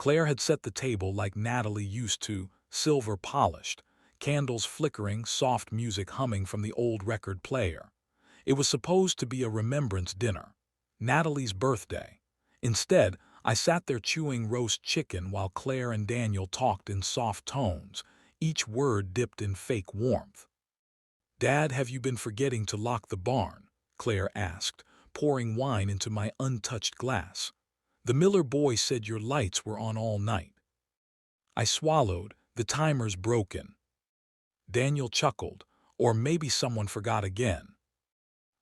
Claire had set the table like Natalie used to, silver polished, candles flickering, soft music humming from the old record player. It was supposed to be a remembrance dinner, Natalie's birthday. Instead, I sat there chewing roast chicken while Claire and Daniel talked in soft tones, each word dipped in fake warmth. "Dad, have you been forgetting to lock the barn?" Claire asked, pouring wine into my untouched glass. "The Miller boy said your lights were on all night." I swallowed. "The timer's broken." Daniel chuckled. "Or maybe someone forgot again."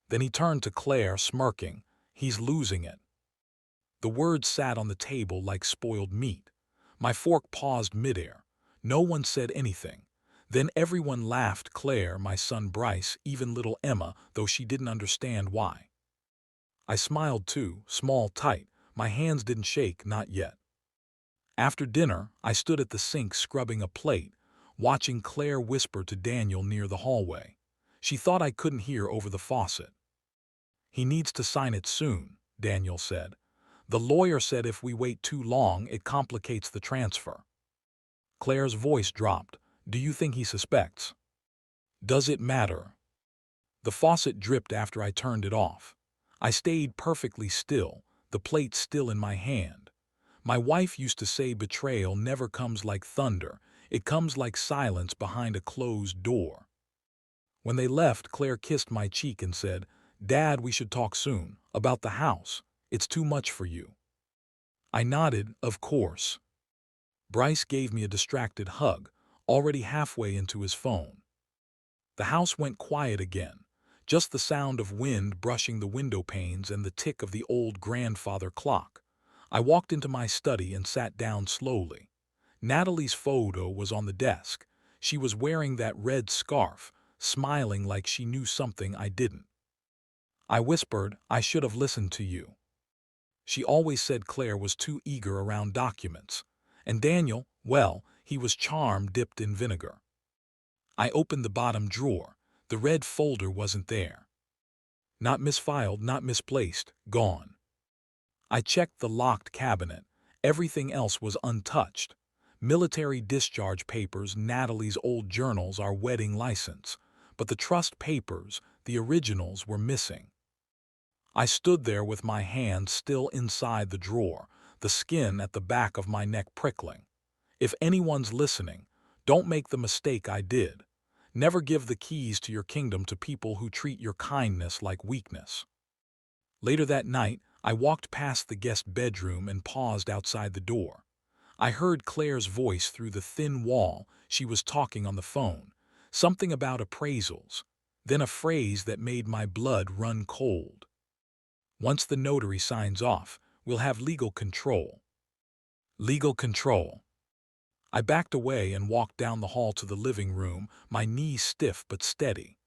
Then he turned to Claire, smirking. "He's losing it." The words sat on the table like spoiled meat. My fork paused midair. No one said anything. Then everyone laughed: Claire, my son Bryce, even little Emma, though she didn't understand why. I smiled too, small, tight. My hands didn't shake, not yet. After dinner, I stood at the sink scrubbing a plate, watching Claire whisper to Daniel near the hallway. She thought I couldn't hear over the faucet. "He needs to sign it soon," Daniel said. "The lawyer said if we wait too long, it complicates the transfer." Claire's voice dropped. "Do you think he suspects?" "Does it matter?" The faucet dripped after I turned it off. I stayed perfectly still, the plate still in my hand. My wife used to say betrayal never comes like thunder, it comes like silence behind a closed door. When they left, Claire kissed my cheek and said, "Dad, we should talk soon, about the house. It's too much for you." I nodded, "Of course." Bryce gave me a distracted hug, already halfway into his phone. The house went quiet again, just the sound of wind brushing the window panes and the tick of the old grandfather clock. I walked into my study and sat down slowly. Natalie's photo was on the desk. She was wearing that red scarf, smiling like she knew something I didn't. I whispered, "I should have listened to you." She always said Claire was too eager around documents. And Daniel, well, he was charm dipped in vinegar. I opened the bottom drawer. The red folder wasn't there. Not misfiled, not misplaced, gone. I checked the locked cabinet. Everything else was untouched. Military discharge papers, Natalie's old journals, our wedding license. But the trust papers, the originals, were missing. I stood there with my hand still inside the drawer, the skin at the back of my neck prickling. If anyone's listening, don't make the mistake I did. Never give the keys to your kingdom to people who treat your kindness like weakness. Later that night, I walked past the guest bedroom and paused outside the door. I heard Claire's voice through the thin wall. She was talking on the phone. Something about appraisals. Then a phrase that made my blood run cold. "Once the notary signs off, we'll have legal control." Legal control. I backed away and walked down the hall to the living room, my knees stiff but steady.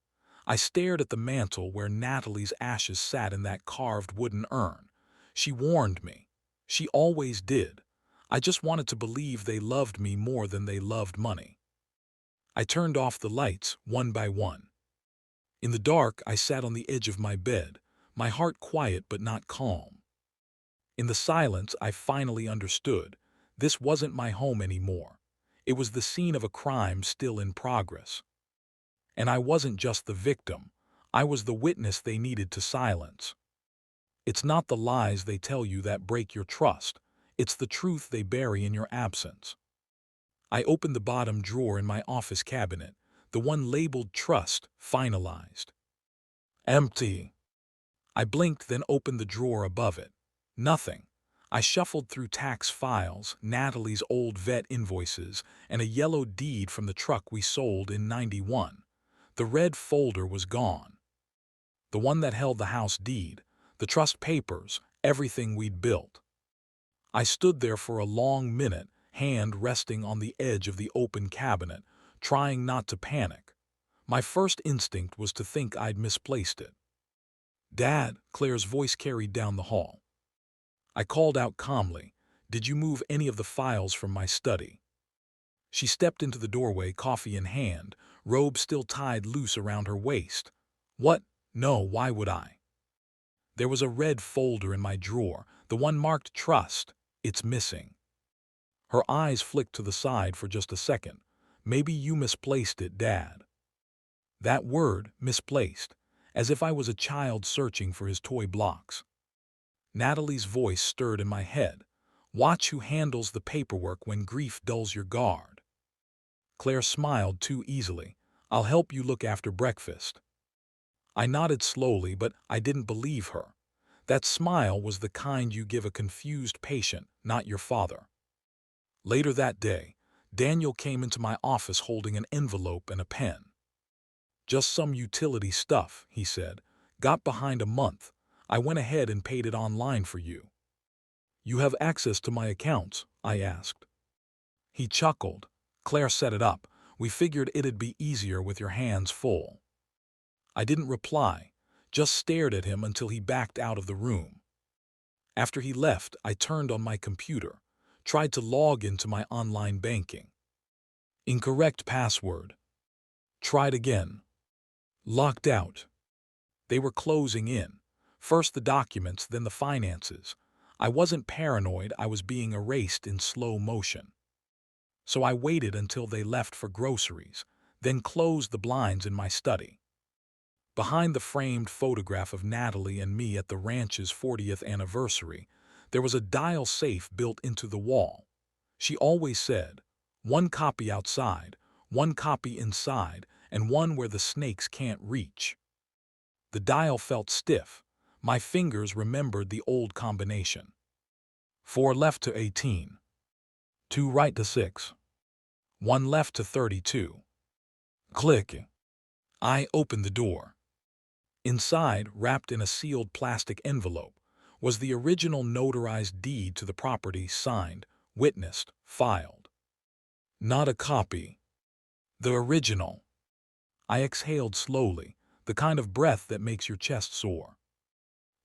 I stared at the mantel where Natalie's ashes sat in that carved wooden urn. She warned me. She always did. I just wanted to believe they loved me more than they loved money. I turned off the lights, one by one. In the dark, I sat on the edge of my bed, my heart quiet but not calm. In the silence, I finally understood. This wasn't my home anymore. It was the scene of a crime still in progress. And I wasn't just the victim. I was the witness they needed to silence. It's not the lies they tell you that break your trust. It's the truth they bury in your absence. I opened the bottom drawer in my office cabinet, the one labeled Trust, finalized. Empty. I blinked, then opened the drawer above it. Nothing. I shuffled through tax files, Natalie's old vet invoices, and a yellow deed from the truck we sold in '91. The red folder was gone. The one that held the house deed, the trust papers, everything we'd built. I stood there for a long minute, hand resting on the edge of the open cabinet, trying not to panic. My first instinct was to think I'd misplaced it. "Dad," Claire's voice carried down the hall. I called out calmly, "Did you move any of the files from my study?" She stepped into the doorway, coffee in hand, robe still tied loose around her waist. "What? No, why would I?" "There was a red folder in my drawer, the one marked Trust. It's missing." Her eyes flicked to the side for just a second. Maybe you misplaced it, Dad. That word, misplaced, as if I was a child searching for his toy blocks. Natalie's voice stirred in my head. Watch who handles the paperwork when grief dulls your guard. Claire smiled too easily. I'll help you look after breakfast. I nodded slowly, but I didn't believe her. That smile was the kind you give a confused patient, not your father. Later that day, Daniel came into my office holding an envelope and a pen. Just some utility stuff, he said. Got behind a month. I went ahead and paid it online for you. You have access to my accounts? I asked. He chuckled. Claire set it up. We figured it'd be easier with your hands full. I didn't reply, just stared at him until he backed out of the room. After he left, I turned on my computer, tried to log into my online banking. Incorrect password. Tried again. Locked out. They were closing in. First the documents, then the finances. I wasn't paranoid, I was being erased in slow motion. So I waited until they left for groceries, then closed the blinds in my study. Behind the framed photograph of Natalie and me at the ranch's 40th anniversary, there was a dial safe built into the wall. She always said, one copy outside, one copy inside, and one where the snakes can't reach. The dial felt stiff. My fingers remembered the old combination. 4 left to 18. 2 right to 6. 1 left to 32. Click. I opened the door. Inside, wrapped in a sealed plastic envelope, was the original notarized deed to the property, signed, witnessed, filed. Not a copy. The original. I exhaled slowly, the kind of breath that makes your chest sore.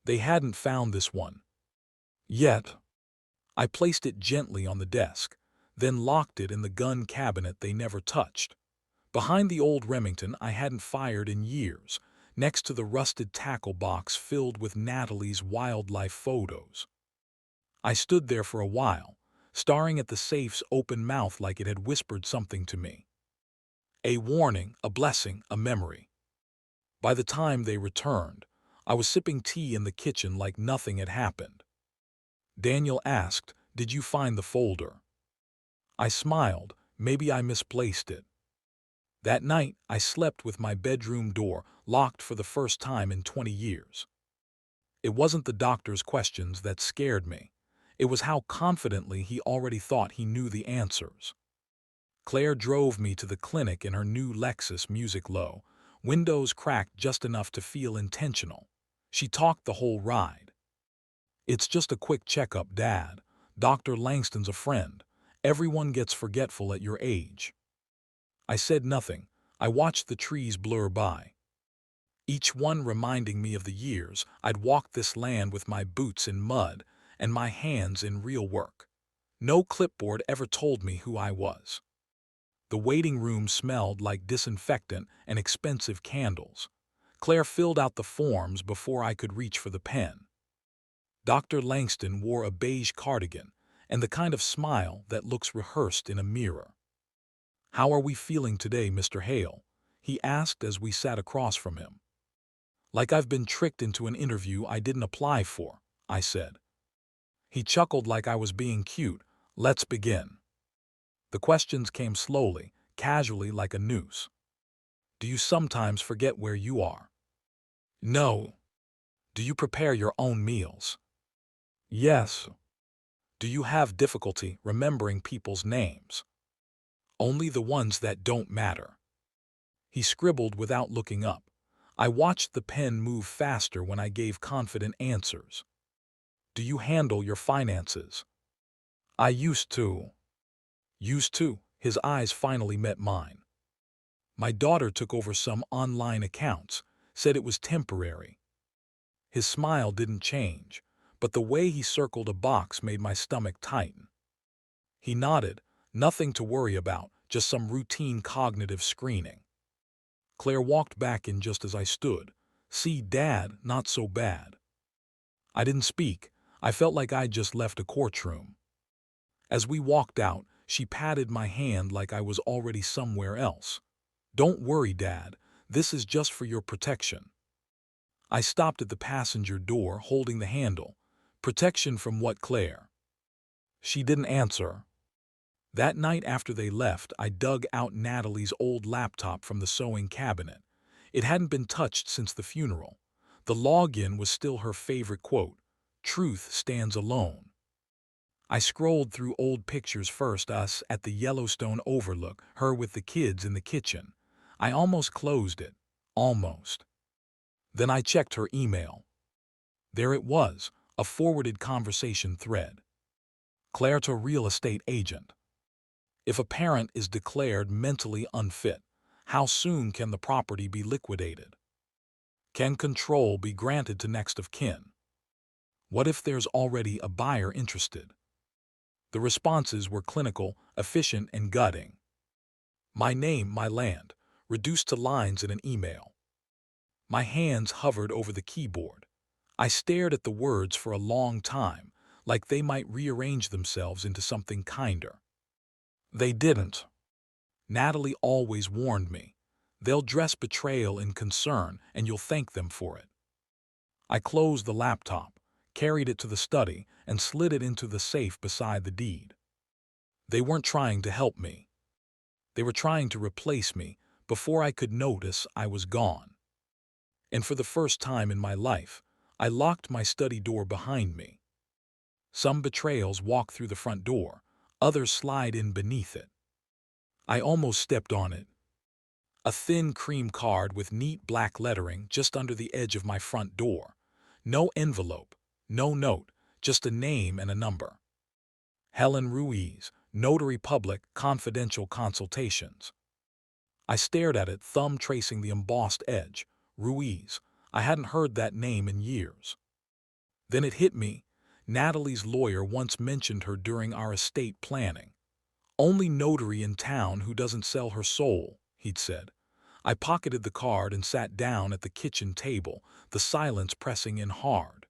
They hadn't found this one. Yet. I placed it gently on the desk, then locked it in the gun cabinet they never touched. Behind the old Remington I hadn't fired in years, next to the rusted tackle box filled with Natalie's wildlife photos. I stood there for a while, staring at the safe's open mouth like it had whispered something to me. A warning, a blessing, a memory. By the time they returned, I was sipping tea in the kitchen like nothing had happened. Daniel asked, "Did you find the folder?" I smiled. Maybe I misplaced it. That night, I slept with my bedroom door locked for the first time in 20 years. It wasn't the doctor's questions that scared me. It was how confidently he already thought he knew the answers. Claire drove me to the clinic in her new Lexus, music low, windows cracked just enough to feel intentional. She talked the whole ride. It's just a quick checkup, Dad. Dr. Langston's a friend. Everyone gets forgetful at your age. I said nothing. I watched the trees blur by. Each one reminding me of the years I'd walked this land with my boots in mud and my hands in real work. No clipboard ever told me who I was. The waiting room smelled like disinfectant and expensive candles. Claire filled out the forms before I could reach for the pen. Dr. Langston wore a beige cardigan and the kind of smile that looks rehearsed in a mirror. "How are we feeling today, Mr. Hale?" he asked as we sat across from him. "Like I've been tricked into an interview I didn't apply for," I said. He chuckled like I was being cute. "Let's begin." The questions came slowly, casually like a noose. "Do you sometimes forget where you are?" "No." "Do you prepare your own meals?" "Yes." "Do you have difficulty remembering people's names?" "Only the ones that don't matter." He scribbled without looking up. I watched the pen move faster when I gave confident answers. "Do you handle your finances?" "I used to." "Used to?" His eyes finally met mine. "My daughter took over some online accounts, said it was temporary." His smile didn't change, but the way he circled a box made my stomach tighten. He nodded. "Nothing to worry about, just some routine cognitive screening." Claire walked back in just as I stood. "See, Dad, not so bad." I didn't speak. I felt like I'd just left a courtroom. As we walked out, she patted my hand like I was already somewhere else. "Don't worry, Dad. This is just for your protection." I stopped at the passenger door, holding the handle. "Protection from what, Claire?" She didn't answer. That night after they left, I dug out Natalie's old laptop from the sewing cabinet. It hadn't been touched since the funeral. The login was still her favorite quote: "Truth stands alone." I scrolled through old pictures first, us at the Yellowstone overlook, her with the kids in the kitchen. I almost closed it. Almost. Then I checked her email. There it was, a forwarded conversation thread. "Claire to real estate agent. If a parent is declared mentally unfit, how soon can the property be liquidated? Can control be granted to next of kin? What if there's already a buyer interested?" The responses were clinical, efficient, and gutting. My name, my land, reduced to lines in an email. My hands hovered over the keyboard. I stared at the words for a long time, like they might rearrange themselves into something kinder. They didn't. Natalie always warned me. They'll dress betrayal in concern, and you'll thank them for it. I closed the laptop, carried it to the study, and slid it into the safe beside the deed. They weren't trying to help me. They were trying to replace me. Before I could notice, I was gone. And for the first time in my life, I locked my study door behind me. Some betrayals walk through the front door, others slide in beneath it. I almost stepped on it. A thin cream card with neat black lettering just under the edge of my front door. No envelope, no note, just a name and a number. Helen Ruiz, Notary Public, Confidential Consultations. I stared at it, thumb tracing the embossed edge. Ruiz. I hadn't heard that name in years. Then it hit me. Natalie's lawyer once mentioned her during our estate planning. "Only notary in town who doesn't sell her soul," he'd said. I pocketed the card and sat down at the kitchen table, the silence pressing in hard.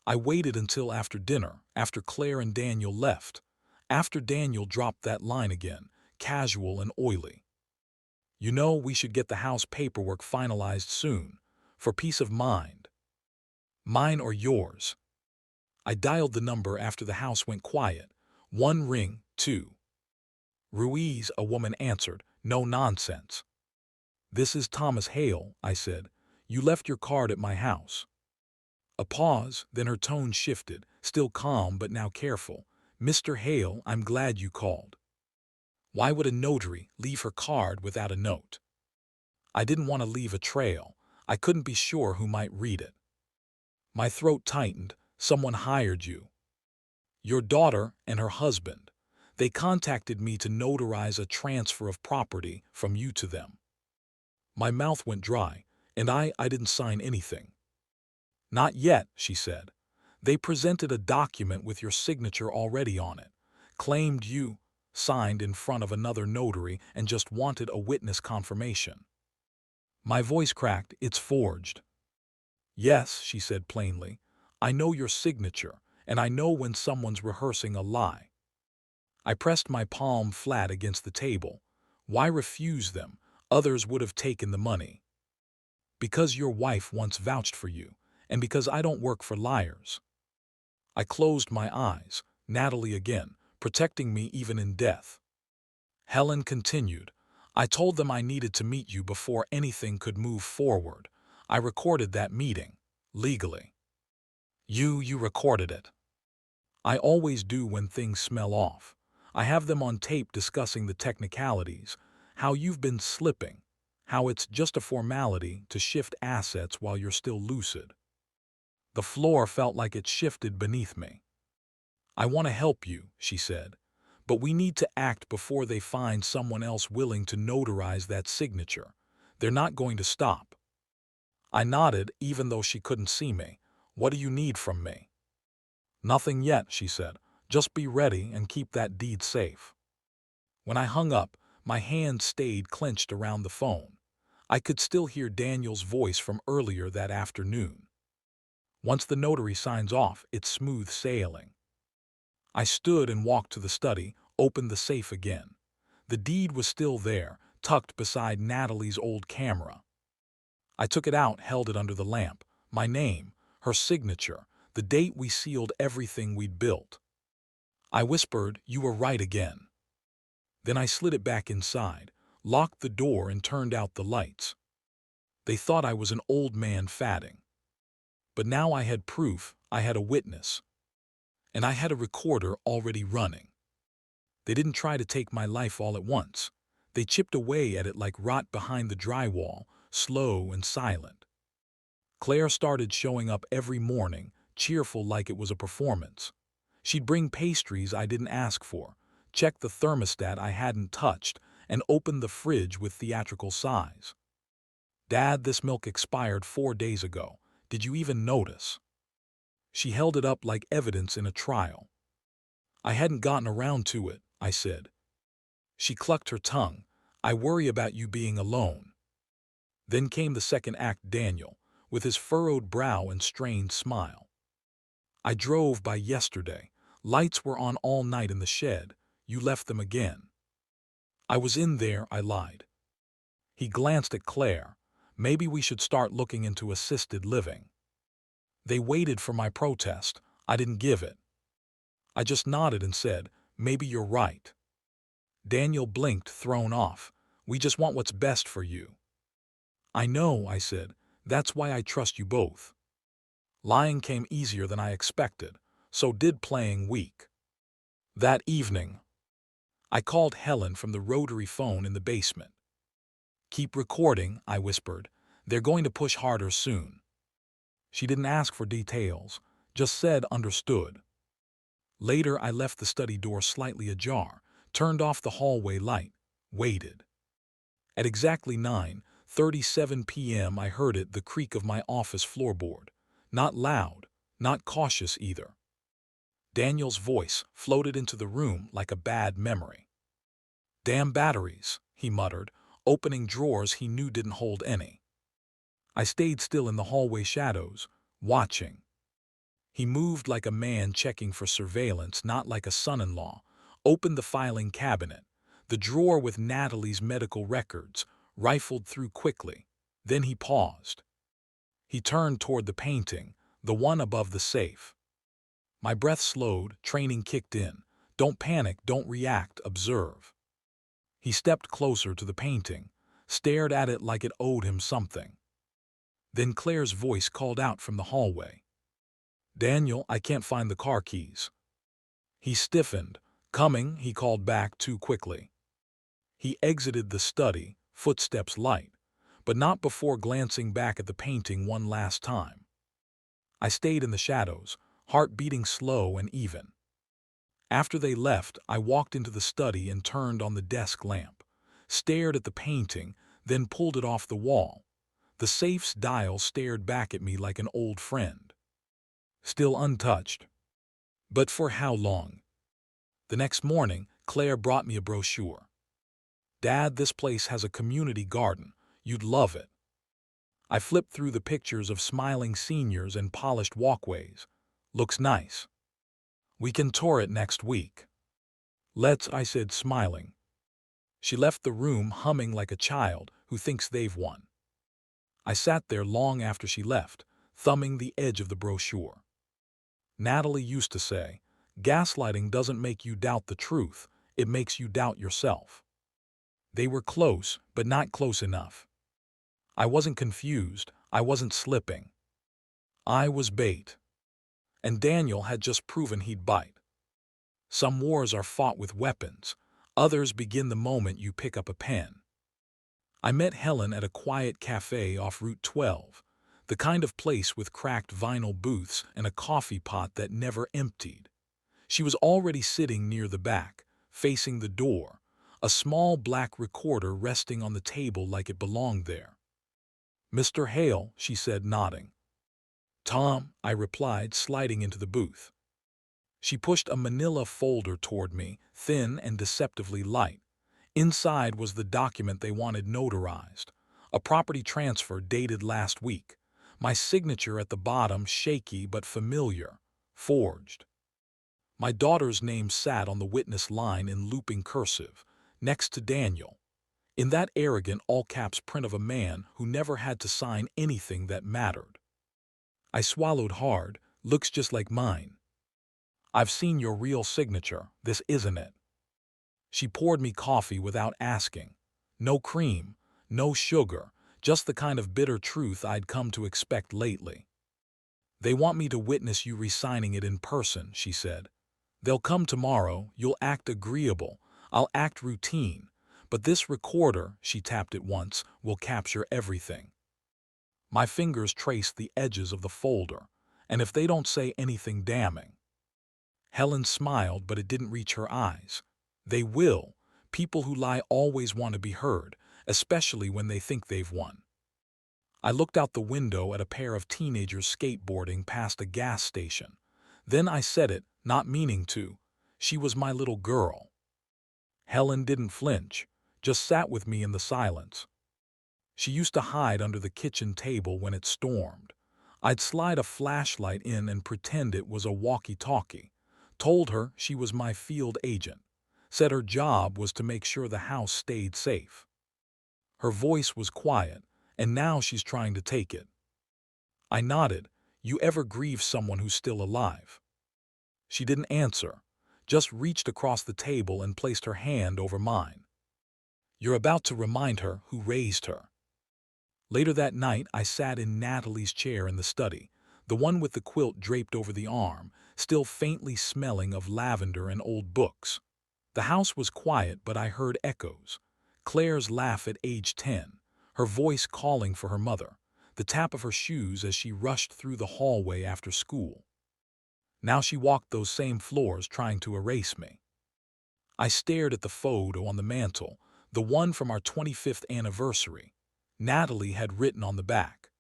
I waited until after dinner, after Claire and Daniel left. After Daniel dropped that line again, casual and oily. "You know, we should get the house paperwork finalized soon, for peace of mind." "Mine or yours?" I dialed the number after the house went quiet. One ring, two. "Ruiz," a woman answered. "No nonsense." "This is Thomas Hale," I said. "You left your card at my house." A pause, then her tone shifted, still calm but now careful. "Mr. Hale, I'm glad you called." Why would a notary leave her card without a note? I didn't want to leave a trail. I couldn't be sure who might read it. My throat tightened. "Someone hired you." "Your daughter and her husband. They contacted me to notarize a transfer of property from you to them." My mouth went dry, and I didn't sign anything. "Not yet," she said. "They presented a document with your signature already on it, claimed you signed in front of another notary and just wanted a witness confirmation." My voice cracked. "It's forged." "Yes," she said plainly. "I know your signature, and I know when someone's rehearsing a lie." I pressed my palm flat against the table. "Why refuse them? Others would have taken the money." "Because your wife once vouched for you, and because I don't work for liars." I closed my eyes. Natalie again, protecting me even in death. Helen continued. "I told them I needed to meet you before anything could move forward. I recorded that meeting. Legally." You recorded it." "I always do when things smell off. I have them on tape discussing the technicalities, how you've been slipping, how it's just a formality to shift assets while you're still lucid." The floor felt like it shifted beneath me. "I want to help you," she said, "but we need to act before they find someone else willing to notarize that signature. They're not going to stop." I nodded, even though she couldn't see me. "What do you need from me?" "Nothing yet," she said. "Just be ready and keep that deed safe." When I hung up, my hand stayed clenched around the phone. I could still hear Daniel's voice from earlier that afternoon. "Once the notary signs off, it's smooth sailing." I stood and walked to the study, opened the safe again. The deed was still there, tucked beside Natalie's old camera. I took it out, held it under the lamp. My name, her signature, the date we sealed everything we'd built. I whispered, "You were right again." Then I slid it back inside, locked the door and turned out the lights. They thought I was an old man fatting. But now I had proof, I had a witness. And I had a recorder already running. They didn't try to take my life all at once. They chipped away at it like rot behind the drywall, slow and silent. Claire started showing up every morning, cheerful like it was a performance. She'd bring pastries I didn't ask for, check the thermostat I hadn't touched, and open the fridge with theatrical sighs. "Dad, this milk expired 4 days ago. Did you even notice?" She held it up like evidence in a trial. "I hadn't gotten around to it," I said. She clucked her tongue. "I worry about you being alone." Then came the second act, Daniel, with his furrowed brow and strained smile. "I drove by yesterday. Lights were on all night in the shed. You left them again." "I was in there," I lied. He glanced at Claire. "Maybe we should start looking into assisted living." They waited for my protest. I didn't give it. I just nodded and said, "Maybe you're right." Daniel blinked, thrown off. "We just want what's best for you." "I know," I said. "That's why I trust you both." Lying came easier than I expected. So did playing weak. That evening, I called Helen from the rotary phone in the basement. "Keep recording," I whispered. "They're going to push harder soon." She didn't ask for details, just said understood. Later, I left the study door slightly ajar, turned off the hallway light, waited. At exactly 9:37 p.m. I heard it, the creak of my office floorboard. Not loud, not cautious either. Daniel's voice floated into the room like a bad memory. "Damn batteries," he muttered, opening drawers he knew didn't hold any. I stayed still in the hallway shadows, watching. He moved like a man checking for surveillance, not like a son-in-law. Opened the filing cabinet, the drawer with Natalie's medical records, rifled through quickly. Then he paused. He turned toward the painting, the one above the safe. My breath slowed, training kicked in. Don't panic, don't react, observe. He stepped closer to the painting, stared at it like it owed him something. Then Claire's voice called out from the hallway. "Daniel, I can't find the car keys." He stiffened. "Coming," he called back too quickly. He exited the study, footsteps light, but not before glancing back at the painting one last time. I stayed in the shadows, heart beating slow and even. After they left, I walked into the study and turned on the desk lamp, stared at the painting, then pulled it off the wall. The safe's dial stared back at me like an old friend. Still untouched. But for how long? The next morning, Claire brought me a brochure. "Dad, this place has a community garden. You'd love it." I flipped through the pictures of smiling seniors and polished walkways. "Looks nice. We can tour it next week." "Let's," I said, smiling. She left the room humming like a child who thinks they've won. I sat there long after she left, thumbing the edge of the brochure. Natalie used to say, "Gaslighting doesn't make you doubt the truth, it makes you doubt yourself." They were close, but not close enough. I wasn't confused, I wasn't slipping. I was bait. And Daniel had just proven he'd bite. Some wars are fought with weapons, others begin the moment you pick up a pen. I met Helen at a quiet cafe off Route 12, the kind of place with cracked vinyl booths and a coffee pot that never emptied. She was already sitting near the back, facing the door, a small black recorder resting on the table like it belonged there. "Mr. Hale," she said, nodding. "Tom," I replied, sliding into the booth. She pushed a manila folder toward me, thin and deceptively light. Inside was the document they wanted notarized, a property transfer dated last week. My signature at the bottom, shaky but familiar, forged. My daughter's name sat on the witness line in looping cursive, next to Daniel, in that arrogant all-caps print of a man who never had to sign anything that mattered. I swallowed hard. Looks just like mine. I've seen your real signature. This isn't it. She poured me coffee without asking. No cream, no sugar, just the kind of bitter truth I'd come to expect lately. They want me to witness you re-signing it in person, she said. They'll come tomorrow, you'll act agreeable, I'll act routine, but this recorder, she tapped it once, will capture everything. My fingers traced the edges of the folder, and if they don't say anything damning. Helen smiled, but it didn't reach her eyes. They will. People who lie always want to be heard, especially when they think they've won. I looked out the window at a pair of teenagers skateboarding past a gas station. Then I said it, not meaning to. She was my little girl. Helen didn't flinch, just sat with me in the silence. She used to hide under the kitchen table when it stormed. I'd slide a flashlight in and pretend it was a walkie-talkie. Told her she was my field agent. Said her job was to make sure the house stayed safe. Her voice was quiet, and now she's trying to take it. I nodded. You ever grieve someone who's still alive? She didn't answer, just reached across the table and placed her hand over mine. You're about to remind her who raised her. Later that night, I sat in Natalie's chair in the study, the one with the quilt draped over the arm, still faintly smelling of lavender and old books. The house was quiet, but I heard echoes. Claire's laugh at age 10, her voice calling for her mother, the tap of her shoes as she rushed through the hallway after school. Now she walked those same floors trying to erase me. I stared at the photo on the mantel, the one from our 25th anniversary. Natalie had written on the back,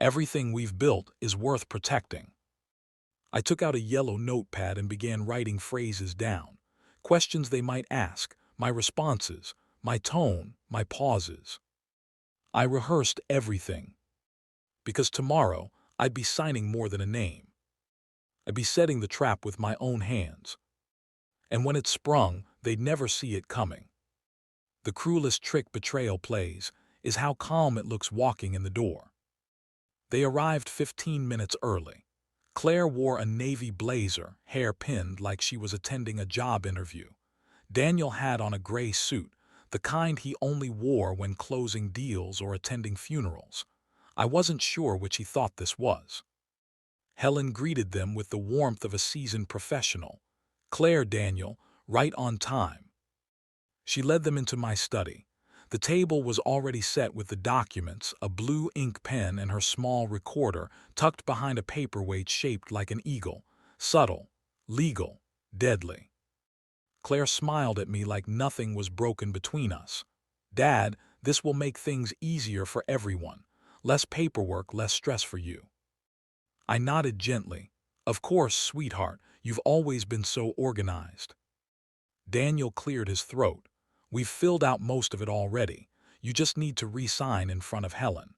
"Everything we've built is worth protecting." I took out a yellow notepad and began writing phrases down, questions they might ask, my responses, my tone, my pauses. I rehearsed everything, because tomorrow I'd be signing more than a name. I'd be setting the trap with my own hands. And when it sprung, they'd never see it coming. The cruelest trick betrayal plays is how calm it looks walking in the door. They arrived 15 minutes early. Claire wore a navy blazer, hair pinned like she was attending a job interview. Daniel had on a gray suit, the kind he only wore when closing deals or attending funerals. I wasn't sure which he thought this was. Helen greeted them with the warmth of a seasoned professional. Claire, Daniel, right on time. She led them into my study. The table was already set with the documents, a blue ink pen and her small recorder tucked behind a paperweight shaped like an eagle. Subtle, legal, deadly. Claire smiled at me like nothing was broken between us. Dad, this will make things easier for everyone. Less paperwork, less stress for you. I nodded gently. Of course, sweetheart, you've always been so organized. Daniel cleared his throat. We've filled out most of it already. You just need to re-sign in front of Helen.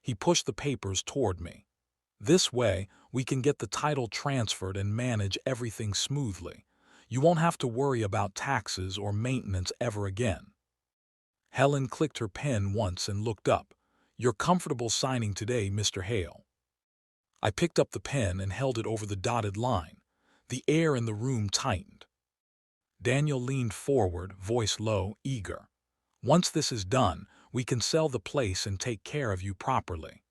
He pushed the papers toward me. This way, we can get the title transferred and manage everything smoothly. You won't have to worry about taxes or maintenance ever again. Helen clicked her pen once and looked up. You're comfortable signing today, Mr. Hale. I picked up the pen and held it over the dotted line. The air in the room tightened. Daniel leaned forward, voice low, eager. Once this is done, we can sell the place and take care of you properly.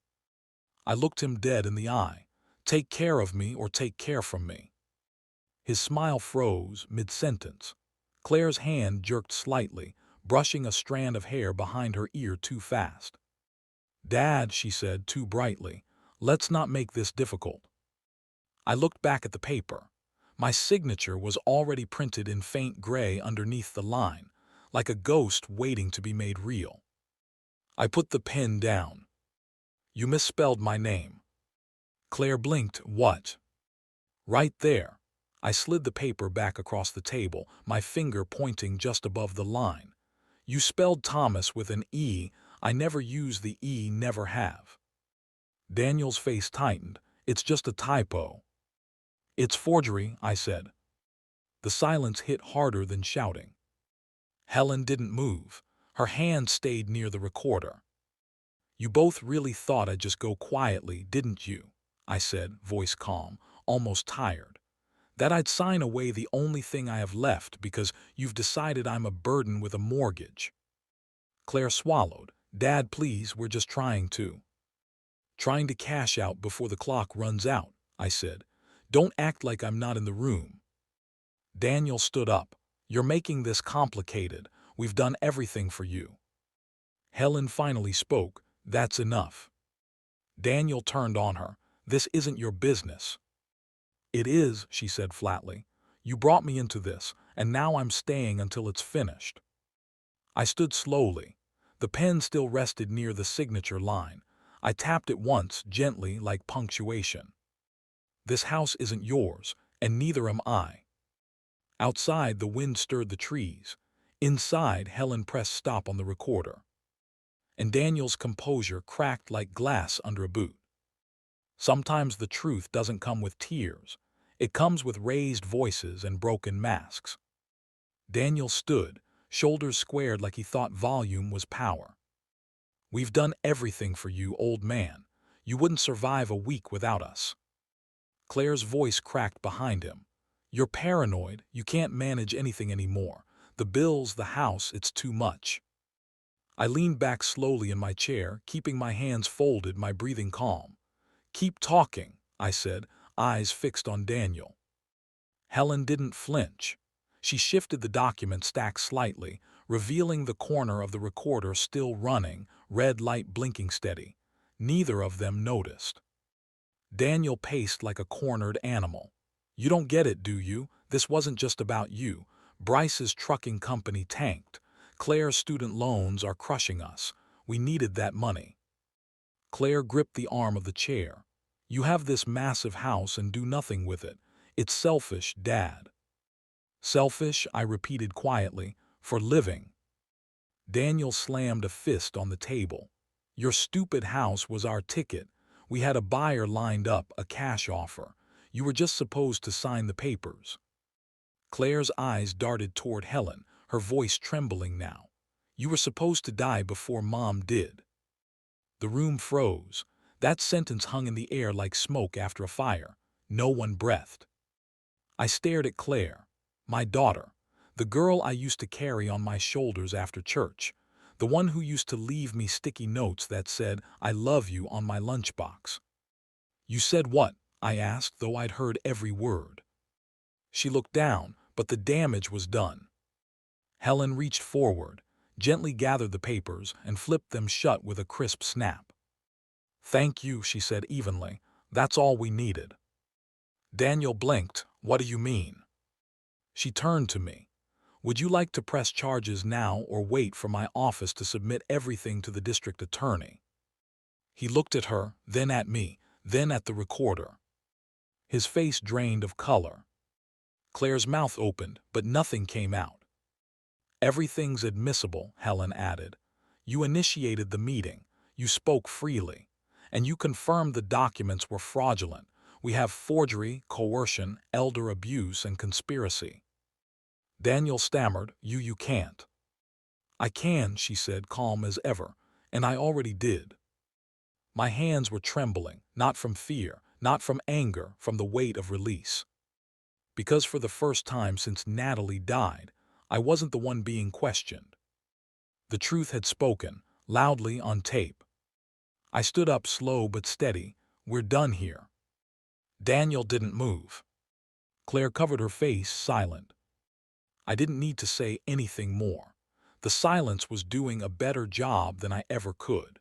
I looked him dead in the eye. Take care of me or take care from me. His smile froze mid-sentence. Claire's hand jerked slightly, brushing a strand of hair behind her ear too fast. Dad, she said too brightly, let's not make this difficult. I looked back at the paper. My signature was already printed in faint gray underneath the line, like a ghost waiting to be made real. I put the pen down. You misspelled my name. Claire blinked. What? Right there. I slid the paper back across the table, my finger pointing just above the line. You spelled Thomas with an E. I never use the E, never have. Daniel's face tightened. It's just a typo. It's forgery, I said. The silence hit harder than shouting. Helen didn't move. Her hand stayed near the recorder. You both really thought I'd just go quietly, didn't you? I said, voice calm, almost tired. That I'd sign away the only thing I have left because you've decided I'm a burden with a mortgage. Claire swallowed. Dad, please, we're just trying to cash out before the clock runs out, I said. Don't act like I'm not in the room. Daniel stood up. You're making this complicated. We've done everything for you. Helen finally spoke. That's enough. Daniel turned on her. This isn't your business. It is, she said flatly. You brought me into this, and now I'm staying until it's finished. I stood slowly. The pen still rested near the signature line. I tapped it once, gently, like punctuation. This house isn't yours, and neither am I. Outside, the wind stirred the trees. Inside, Helen pressed stop on the recorder. And Daniel's composure cracked like glass under a boot. Sometimes the truth doesn't come with tears. It comes with raised voices and broken masks. Daniel stood, shoulders squared like he thought volume was power. We've done everything for you, old man. You wouldn't survive a week without us. Claire's voice cracked behind him. You're paranoid. You can't manage anything anymore. The bills, the house, it's too much. I leaned back slowly in my chair, keeping my hands folded, my breathing calm. Keep talking, I said, eyes fixed on Daniel. Helen didn't flinch. She shifted the document stack slightly, revealing the corner of the recorder still running, red light blinking steady. Neither of them noticed. Daniel paced like a cornered animal. You don't get it, do you? This wasn't just about you. Bryce's trucking company tanked. Claire's student loans are crushing us. We needed that money. Claire gripped the arm of the chair. You have this massive house and do nothing with it. It's selfish, Dad. Selfish, I repeated quietly, for living. Daniel slammed a fist on the table. Your stupid house was our ticket. We had a buyer lined up, a cash offer. You were just supposed to sign the papers. Claire's eyes darted toward Helen, her voice trembling now. You were supposed to die before Mom did. The room froze. That sentence hung in the air like smoke after a fire. No one breathed. I stared at Claire, my daughter, the girl I used to carry on my shoulders after church, the one who used to leave me sticky notes that said, I love you, on my lunchbox. You said what? I asked, though I'd heard every word. She looked down, but the damage was done. Helen reached forward, gently gathered the papers, and flipped them shut with a crisp snap. Thank you, she said evenly. That's all we needed. Daniel blinked. What do you mean? She turned to me. Would you like to press charges now or wait for my office to submit everything to the district attorney? He looked at her, then at me, then at the recorder. His face drained of color. Claire's mouth opened, but nothing came out. Everything's admissible, Helen added. You initiated the meeting. You spoke freely. And you confirmed the documents were fraudulent. We have forgery, coercion, elder abuse, and conspiracy. Daniel stammered, You can't. I can, she said, calm as ever, and I already did. My hands were trembling, not from fear, not from anger, from the weight of release. Because for the first time since Natalie died, I wasn't the one being questioned. The truth had spoken, loudly on tape. I stood up slow but steady. We're done here. Daniel didn't move. Claire covered her face, silent. I didn't need to say anything more. The silence was doing a better job than I ever could.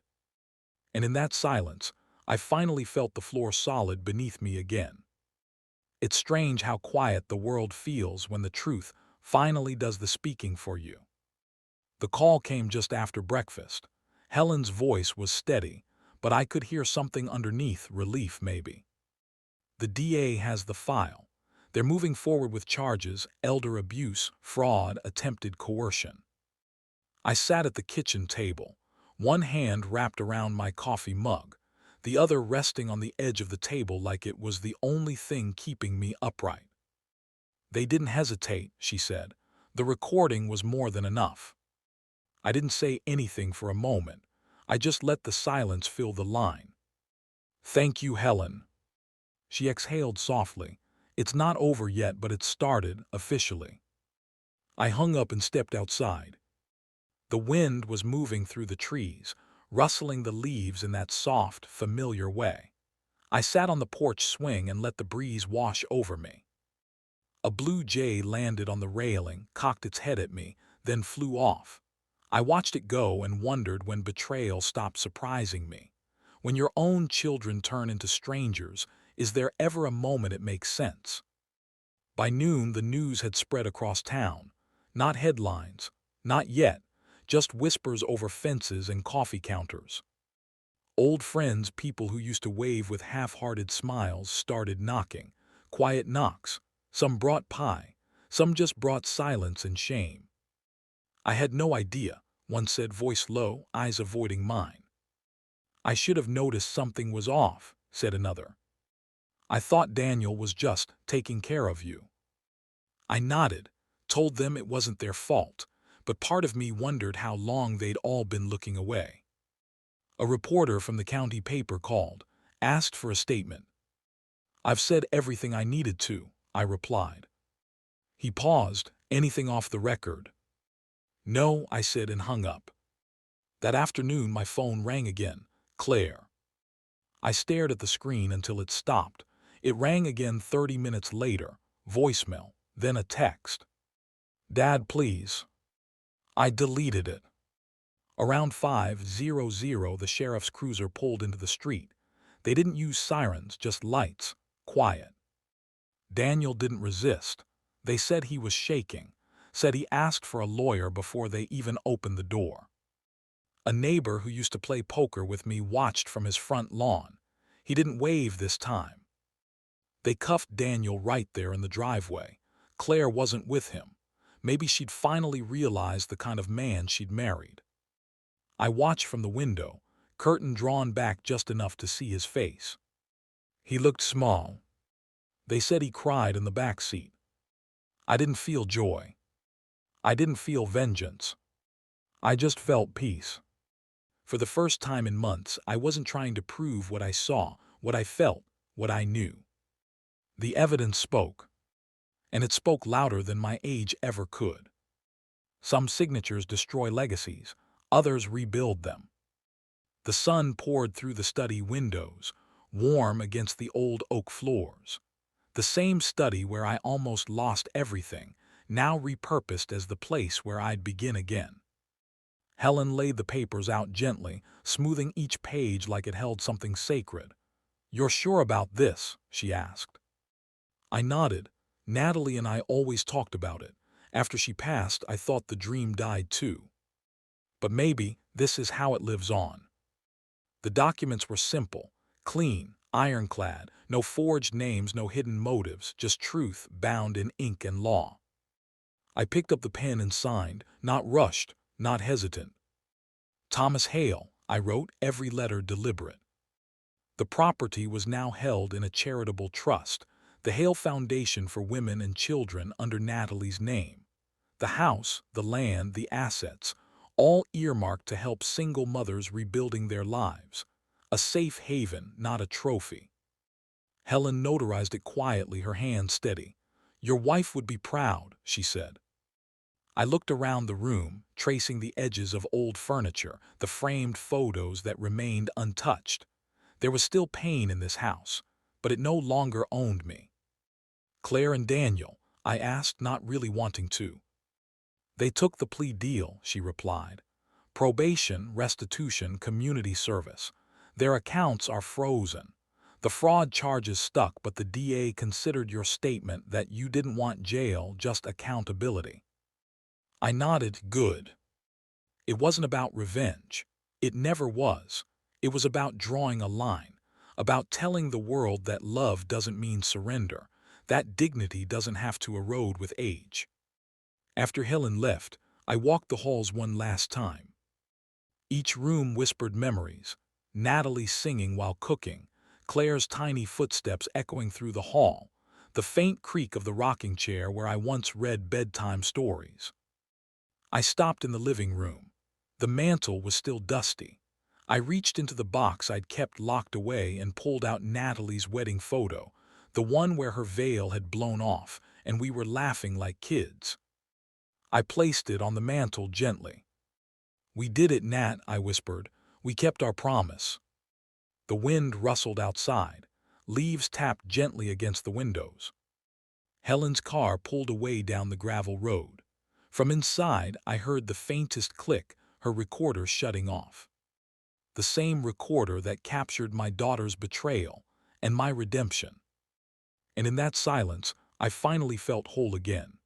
And in that silence, I finally felt the floor solid beneath me again. It's strange how quiet the world feels when the truth finally does the speaking for you. The call came just after breakfast. Helen's voice was steady, but I could hear something underneath, relief maybe. The DA has the file. They're moving forward with charges, elder abuse, fraud, attempted coercion. I sat at the kitchen table, one hand wrapped around my coffee mug. the other resting on the edge of the table like it was the only thing keeping me upright. They didn't hesitate, she said. The recording was more than enough. I didn't say anything for a moment. I just let the silence fill the line. Thank you, Helen. She exhaled softly. It's not over yet, but it's started, officially. I hung up and stepped outside. The wind was moving through the trees, rustling the leaves in that soft, familiar way. I sat on the porch swing and let the breeze wash over me. A blue jay landed on the railing, cocked its head at me, then flew off. I watched it go and wondered when betrayal stopped surprising me. When your own children turn into strangers, is there ever a moment it makes sense? By noon, the news had spread across town. Not headlines, not yet, just whispers over fences and coffee counters. Old friends, people who used to wave with half-hearted smiles, started knocking. Quiet knocks. Some brought pie, some just brought silence and shame. I had no idea, one said, voice low, eyes avoiding mine. I should have noticed something was off, said another. I thought Daniel was just taking care of you. I nodded, told them it wasn't their fault, but part of me wondered how long they'd all been looking away. A reporter from the county paper called, asked for a statement. I've said everything I needed to, I replied. He paused. Anything off the record? No, I said and hung up. That afternoon my phone rang again. Claire. I stared at the screen until it stopped. It rang again 30 minutes later. Voicemail, then a text. Dad, please. I deleted it. Around 5:00, the sheriff's cruiser pulled into the street. They didn't use sirens, just lights. Quiet. Daniel didn't resist. They said he was shaking, said he asked for a lawyer before they even opened the door. A neighbor who used to play poker with me watched from his front lawn. He didn't wave this time. They cuffed Daniel right there in the driveway. Claire wasn't with him. Maybe she'd finally realized the kind of man she'd married. I watched from the window, curtain drawn back just enough to see his face. He looked small. They said he cried in the back seat. I didn't feel joy. I didn't feel vengeance. I just felt peace. For the first time in months, I wasn't trying to prove what I saw, what I felt, what I knew. The evidence spoke. And it spoke louder than my age ever could. Some signatures destroy legacies, others rebuild them. The sun poured through the study windows, warm against the old oak floors. The same study where I almost lost everything, now repurposed as the place where I'd begin again. Helen laid the papers out gently, smoothing each page like it held something sacred. You're sure about this? She asked. I nodded. Natalie and I always talked about it. After she passed, I thought the dream died too. But maybe this is how it lives on. The documents were simple, clean, ironclad, no forged names, no hidden motives, just truth bound in ink and law. I picked up the pen and signed, not rushed, not hesitant. Thomas Hale, I wrote, every letter deliberate. The property was now held in a charitable trust, the Hale Foundation for Women and Children under Natalie's name. The house, the land, the assets, all earmarked to help single mothers rebuilding their lives. A safe haven, not a trophy. Helen notarized it quietly, her hand steady. Your wife would be proud, she said. I looked around the room, tracing the edges of old furniture, the framed photos that remained untouched. There was still pain in this house, but it no longer owned me. Claire and Daniel, I asked, not really wanting to. They took the plea deal, she replied. Probation, restitution, community service. Their accounts are frozen. The fraud charges stuck, but the DA considered your statement that you didn't want jail, just accountability. I nodded, good. It wasn't about revenge. It never was. It was about drawing a line, about telling the world that love doesn't mean surrender, that dignity doesn't have to erode with age. After Helen left, I walked the halls one last time. Each room whispered memories, Natalie singing while cooking, Claire's tiny footsteps echoing through the hall, the faint creak of the rocking chair where I once read bedtime stories. I stopped in the living room. The mantel was still dusty. I reached into the box I'd kept locked away and pulled out Natalie's wedding photo, the one where her veil had blown off and we were laughing like kids. I placed it on the mantel gently. "We did it, Nat," I whispered. "We kept our promise." The wind rustled outside. Leaves tapped gently against the windows. Helen's car pulled away down the gravel road. From inside, I heard the faintest click, her recorder shutting off. The same recorder that captured my daughter's betrayal and my redemption. And in that silence, I finally felt whole again.